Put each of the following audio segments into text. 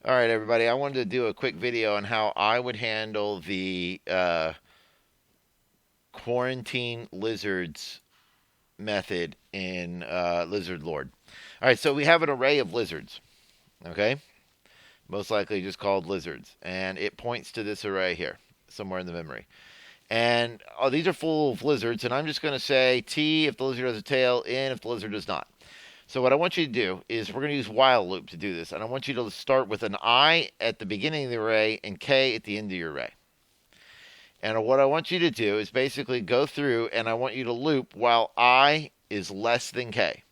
All right, everybody. I wanted to do a quick video on how I would handle the quarantine lizards method in Lizard Lord. All right, so we have an array of lizards, okay? Most likely just called lizards. And it points to this array here, somewhere in the memory. And these are full of lizards, and I'm just going to say T if the lizard has a tail, N if the lizard does not. So what I want you to do is we're going to use while loop to do this. And I want you to start with an I at the beginning of the array and K at the end of your array. And what I want you to do is basically go through and I want you to loop while I is less than K.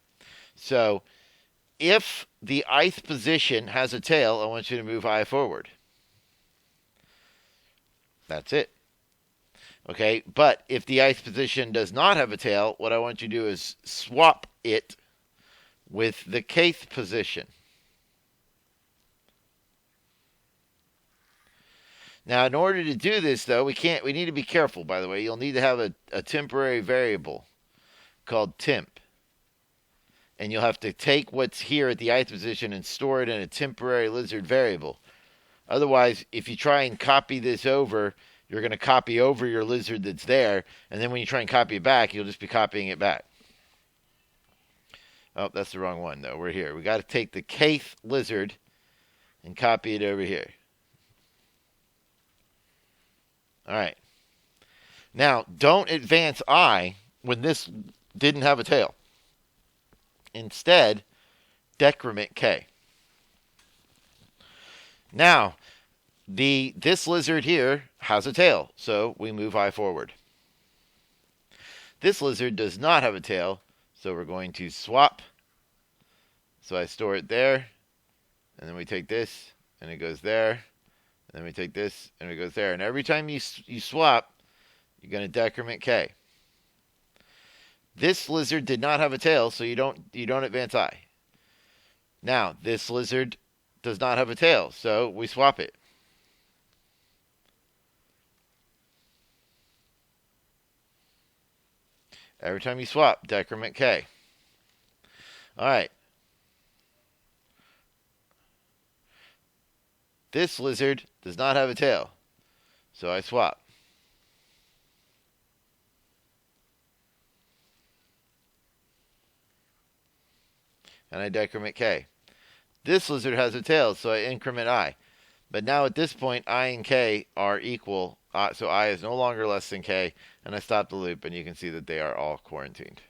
So if the ith position has a tail, I want you to move I forward. That's it. Okay, but if the ith position does not have a tail, what I want you to do is swap it with the kth position. Now, in order to do this, though, we need to be careful, by the way. You'll need to have a temporary variable called temp. And you'll have to take what's here at the ith position and store it in a temporary lizard variable. Otherwise, if you try and copy this over, you're going to copy over your lizard that's there. And then when you try and copy it back, you'll just be copying it back. Oh, that's the wrong one, though. We're here. We got to take the kth lizard and copy it over here. All right. Now, don't advance I when this didn't have a tail. Instead, decrement K. Now, this lizard here has a tail, so we move I forward. This lizard does not have a tail, so we're going to swap. So I store it there, and then we take this, and it goes there. And then we take this, and it goes there. And every time you swap, you're going to decrement K. This lizard did not have a tail, so you don't advance I. Now, this lizard does not have a tail, so we swap it. Every time you swap, decrement K. All right. This lizard does not have a tail, so I swap. And I decrement K. This lizard has a tail, so I increment I. But now at this point, I and K are equal, so I is no longer less than K, and I stop the loop, and you can see that they are all quarantined.